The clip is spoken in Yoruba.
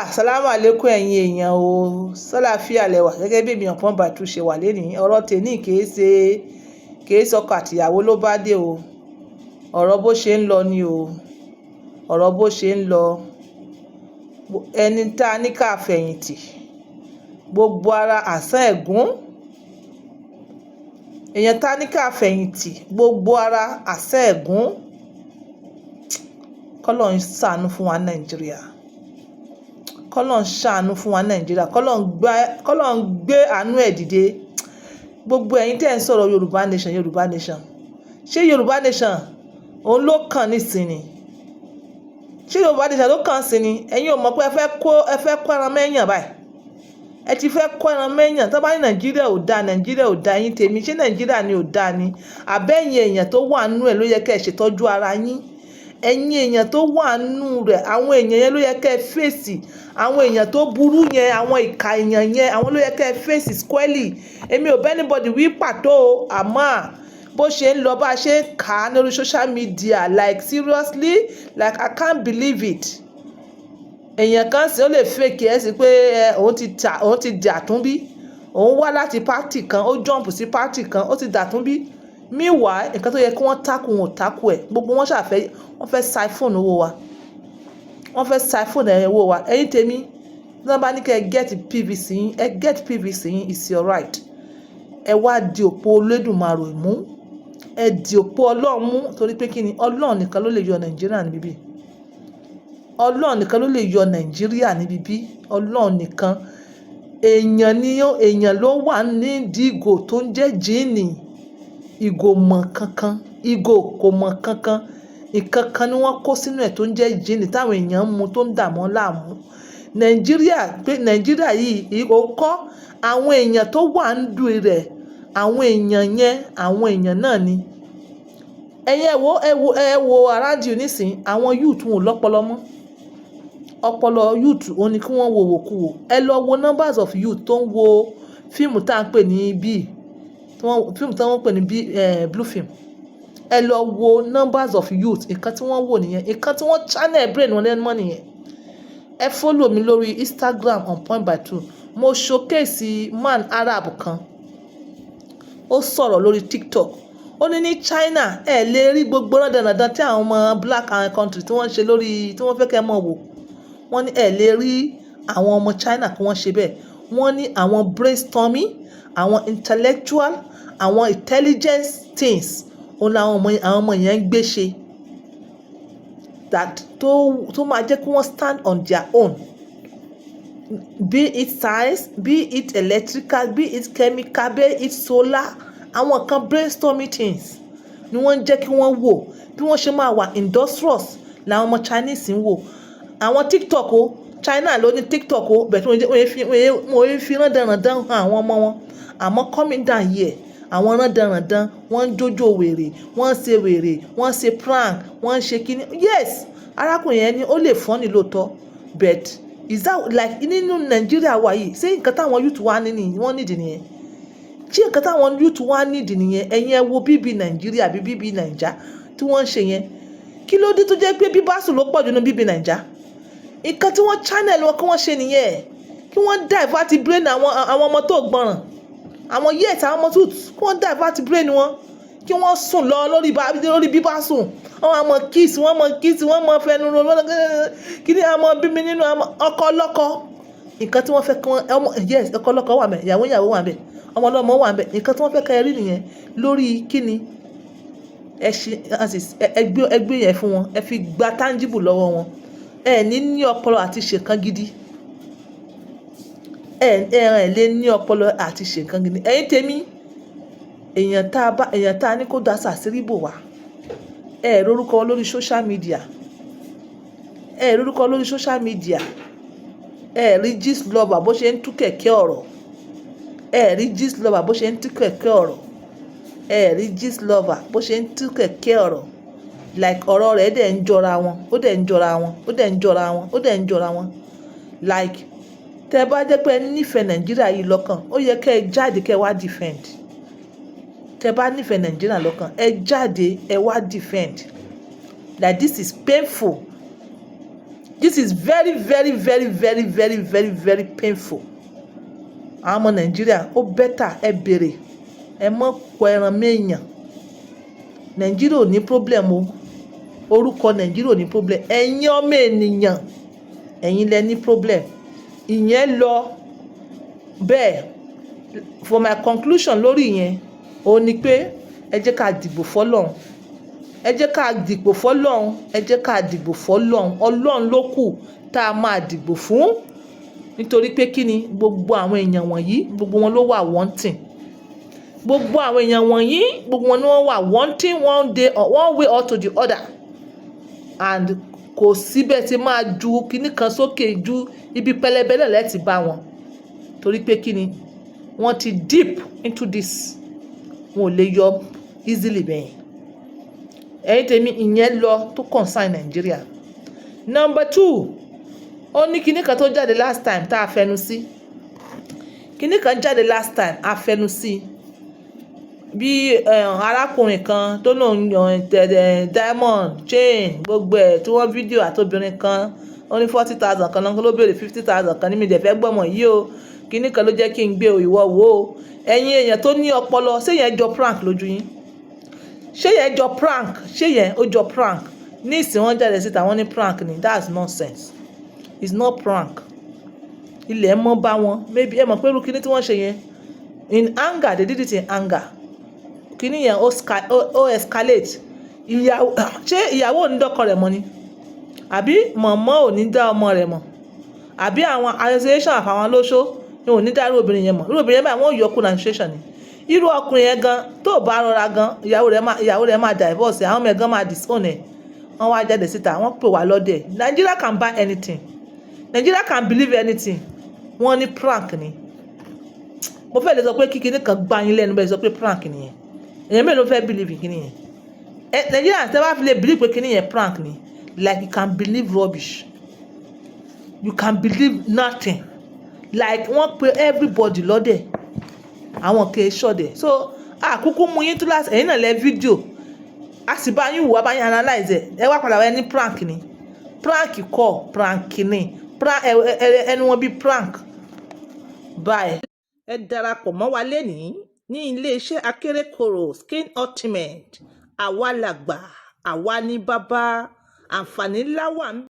Assalamu alaikum ẹ̀yin èèyàn o. Sálàáfíà lẹ́wà gẹ́gẹ́ bí èmi ọ̀pọ̀n bàtú ṣe wà lénìí. Ọ̀rọ̀ tèmi kìí sọkọ àtìyàwó ló bá dé o. Ọ̀rọ̀ bó ṣe ń lọ ni o. Ọ̀rọ̀ bó ṣe ń lọ. Ẹni tá a ní ká fẹ̀yìntì. Gbogbo ara àsán ẹ̀gún. Èèyàn tá a ní ká fẹ̀yìntì. Gbogbo ara àsán ẹ̀gún. Kọ́lọ́run ń ṣàánú fún wa Nàìjíríà. Kọ́lọ́run ṣàánú fún wa Nàìjíríà. Kọ́lọ́run gbé àánú ẹ̀ dìde. Gbogbo ẹ̀yin tẹ́ ń sọ̀rọ̀ Yorùbá nation Yorùbá nation. Ṣé Yorùbá nation òun ló kàn nísìnyí? Ṣé Yorùbá nation ló kàn sí ni? Ẹ̀yin ò mọ̀ pé ẹ fẹ́ kó ẹran mẹ́yàn báyìí. Ẹ ti fẹ́ kó ẹran mẹ́yàn. Tó bá ní Nàìjíríà ò dáa, Nàìjíríà ò dáa yín tèmi. Ṣé Nàìjíríà ni ò dáa ni? Àbẹ́yìn èèyàn tó wà nínú ẹ̀ ló yẹ kẹ́ ẹ ṣètọ́jú ara yín. Ẹ̀yin èèyàn tó wà nínú rẹ̀, àwọn èèyàn yẹn ló yẹ kẹ́ ẹ fèsì. Àwọn èèyàn tó burú yẹn, àwọn ìka èèyàn yẹn, àwọn ló yẹ kẹ́ ẹ fèsì squarely. Èmi ò bẹ́ anybody wí pàtó o, àmọ́ bó ṣe ń lọ bá ṣe ń kà á lórí social media, like seriously, like I can't believe it. Èèyàn kan sì ó lè fake ẹ̀ sí pé òun ti di àtúnbí. Òun wá láti party kan, ó jump sí party kan, ó ti dàtúnbí. Meanwhile, nǹkan tó yẹ kí wọ́n tákù wọn ò tákù ẹ̀. Gbogbo wọn wọ́n fẹ́ siphon owó wa. Wọ́n fẹ́ siphon owó wa. Ẹ̀yin tèmi, tí wọ́n bá ní kí ẹ get PVC yín, ẹ get PVC yín, it's your right. Ẹ wá di òpó Olódùmarè mú. Ẹ di òpó Ọlọ́run mú torí pé kí ni Ọlọ́run nìkan ló lè yọ Nàìjíríà níbí bí. Ọlọ́run nìkan ló lè yọ Nàìjíríà níbí bí. Ọlọ́run nìkan. Èèyàn ló wà nídìí ìgò tó ń jẹ́ jíìnì. Ìgò mọ̀ kankan. Ìgò kò mọ̀ kankan. Ìkankan ni wọ́n kó sínú ẹ̀ tó ń jẹ́ jíìnì táwọn èèyàn ń mu tó ń dààmú láàmú. Nàìjíríà yìí ó kọ́ àwọn èèyàn tó wà ń dùn rẹ̀. Àwọn èèyàn yẹn, àwọn èèyàn náà ni. Ẹ̀yin ẹ wo around you nísìnyí, àwọn youth wọn ò lọ́pọlọ mọ́. Ọpọlọ youth òun ni kí wọ́n wo wòkúwò. Ẹ lọ wo numbers of youth tó ń wo fíìmù tá à ń pè ní fíìmù tí wọ́n ń pè ní blue film. Ẹ lọ wo numbers of youth. Nǹkan tí wọ́n wò nìyẹn. Nǹkan tí wọ́n channel brain wọn lẹ́nu mọ́ nìyẹn. Ẹ follow mi lórí Instagram on point by two. Mo showcase man Arab kan. Ó sọ̀rọ̀ lórí TikTok. Ó ní China ẹ lè rí gbogbo dandan tí àwọn ọmọ black country tí wọ́n ṣe lórí tí wọ́n fẹ́ kẹ́ mọ̀ wò. Wọ́n ní ẹ lè rí àwọn ọmọ China kí wọ́n ṣe bẹ́ẹ̀. Wọ́n ní àwọn brainstorming, àwọn intellectual, àwọn intelligence things òun làwọn ọmọ yẹn ń gbé ṣe. That tó máa jẹ́ kí wọ́n stand on their own. Be it science, be it electrical, be it chemical, be it solar. Àwọn kan brainstorming things ni wọ́n ń jẹ́ kí wọ́n wò. Bí wọ́n ṣe máa wà industrious làwọn ọmọ Chinese ń wò. Àwọn TikTok o, China ló ní TikTok o, bẹ̀ẹ̀ tí wọ́n fi rándanrandan hàn àwọn ọmọ wọn. Àmọ́ coming down here, àwọn rándanrandan, wọ́n ń jójó wèrè, wọ́n ń ṣe wèrè, wọ́n ń ṣe prank, wọ́n ń ṣe kíní. Yes, arákùnrin yẹn ni ó lè fọ́n ní lóòótọ́, but is that like nínú Nàìjíríà wa yìí, ṣé nǹkan táwọn youth wá ní wọ́n nídìí nìyẹn? Ṣé nǹkan táwọn youth wá nídìí nìyẹn? Ẹ̀yin ẹ wo bíbí Nàìjíríà àbí bíbí Nàìjà tí wọ́n ń ṣe yẹn. Kí ló dé tó jẹ́ pé bíbásù ló pọ̀ jù nínú bíbí Nàìjà? Nǹkan tí wọ́n channel wọn kí wọ́n ṣe nìyẹn. Kí wọ́n divert brain àwọn ọmọ tó gbọ́ràn. Àwọn àwọn ọmọ tó kí wọ́n divert brain wọn. Kí wọ́n sùn lọ lórí bíbásù. Wọ́n mọ kiss, wọ́n mọ fẹnu ro. Kí ni àwọn bíbí nínú ọkọ ọlọ́kọ. Nǹkan tí wọ́n fẹ́ kí wọ́n yes, ọkọ ọlọ́kọ wà ńbẹ̀, ìyàwó wà ńbẹ̀, ọmọ ọlọ́mọ wà ńbẹ̀. Nǹkan tí wọ́n fẹ́ kẹ́ ẹ rí nìyẹn lórí kíni. Ẹgbẹ́ yẹn fún wọn. Ẹ fi gba tangible lọ́wọ́ wọn. Ẹ ní ọpọlọ àti ṣe nǹkan gidi. Ẹ lè ní ọpọlọ àti ṣe nǹkan gidi. Ẹ̀yin tèmi, èèyàn tá a ní kó da sàsírí bò wá. Ẹ rorúkọ lórí social media. Ẹ rí gist lover bó ṣe ń tú kẹ̀kẹ́ ọ̀rọ̀. Ẹ rí gist lover bó ṣe ń tú kẹ̀kẹ́ ọ̀rọ̀. Like ọ̀rọ̀ rẹ̀ dẹ̀ ń jọra wọn. Like tẹ́ bá jẹ́ pé ẹ nífẹ̀ẹ́ Nàìjíríà yìí lọ́kàn, ó yẹ kẹ́ ẹ jáde kẹ́ ẹ wá defend. Tẹ́ bá nífẹ̀ẹ́ Nàìjíríà lọ́kàn, ẹ jáde ẹ wá defend. Like this is painful. This is very very very very very very very painful. Àwọn ọmọ Nàìjíríà ó bẹ́tà ẹ bèrè ẹ mọ́ kọ ẹran méèyàn. Nàìjíríà ò ní problem o, orúkọ Nàìjíríà ò ní problem, ẹ̀yin ọmọ ènìyàn ẹ̀yin lẹ ní problem. Ìyẹn lọ bẹ́ẹ̀. For my conclusion lórí ìyẹn ó ní pé ẹ jẹ́ ká dìbò fọ́lọ́run, ẹ jẹ́ ká dìbò fọ́lọ́run, ẹ jẹ́ ká dìbò fọ́lọ́run. Ọlọ́run ló kù tá a máa dìbò fún, nítorí pé kí ni gbogbo àwọn èèyàn wọ̀nyí gbogbo wọn ló wà wanting. Gbogbo àwọn èèyàn wọ̀nyí gbogbo wọn ló wà wanting one way or to the other. And kò síbẹ̀ tí máa ju kíní kan sókè ju ibi pẹlẹbẹ náà lẹ́tì bá wọn, torí pé kí ni wọ́n ti deep into this, wọn ò lè yọ easily bẹ́ẹ̀. Ẹ̀yin tèmi ìyẹn lọ tó concern Nigeria. Number 2, ó ní kíní kan tó jáde last time tá a fẹnu sí. Kíní kan jáde last time a fẹnu sí. Bí arákùnrin kan tó lòun yan diamond chain gbogbo ẹ̀ tí wọ́n fídíò àtobìnrin kan ó ní 40,000 kan ló béèrè 50,000 kan ní mi dẹ̀ fẹ́ gbọ́mọ̀ yìí o. Kíní kan ló jẹ́ kí n gbé ìwọ wò ó. Ẹ̀yin èèyàn tó ní ọpọlọ ṣé yẹn jọ prank lójú yín? Ṣé yẹn jọ prank? Ṣé yẹn ó jọ prank? Ní ìsìn wọn jáde síta wọ́n ní prank ni. That's nonsense. It's not prank. Ilẹ̀ mọ́ bá wọn. Maybe ẹ mọ̀ pé irú kíní tí wọ́n ṣe yẹn in anger, they did it in anger. Kíní yẹn ó escalate. Ṣé ìyàwó ò ní dọ́kọ rẹ̀ mọ́ ni? Àbí mọ̀mọ́ ò ní dá ọmọ rẹ̀ mọ̀? Àbí àwọn association àfàwọn lóṣó ni ò ní dá irú obìnrin yẹn mọ̀? Irú obìnrin yẹn báyìí wọ́n yọ kúrò administration ni. Irú ọkùnrin yẹn gan tó bá rọra gan ìyàwó rẹ̀ máa divorce, àwọn ọmọ ẹ̀ gan máa disown ẹ̀. Wọ́n wá jáde síta wọ́n pè wá lọ́dẹ̀. Nigeria can buy anything. Nigeria can believe anything. Wọ́n ní prank ni. Mo fẹ́ lè sọ pé kíkiní kan gbá yín lẹ́nu bẹ́ẹ̀ sọ pé prank nìyẹn. Èèyàn mélòó fẹ́ believe kíní yẹn? Nigeria tẹ́ bá fi lè believe pé kíní yẹn prank ni, like you can believe rubbish. You can believe nothing. Like wọ́n pe everybody lọ́dẹ̀. Àwọn kì í ṣọ̀dẹ̀. So àkúkú mú yín túláàsì ẹ̀yin náà lẹ fídíò. A sì bá yín wò wá bá yín analyze ẹ̀. Ẹ wá padà wá ní prank ni. Prank kọ́ prank ni. Ẹnu wọn bí prank. Bye. Ẹ darapọ̀ mọ́ wa lénìí ní ilé-iṣẹ́ Akérèkọ́rò Skin Ultimate. Àwa làgbà, àwa ní bàbá, àǹfààní ńlá wà ń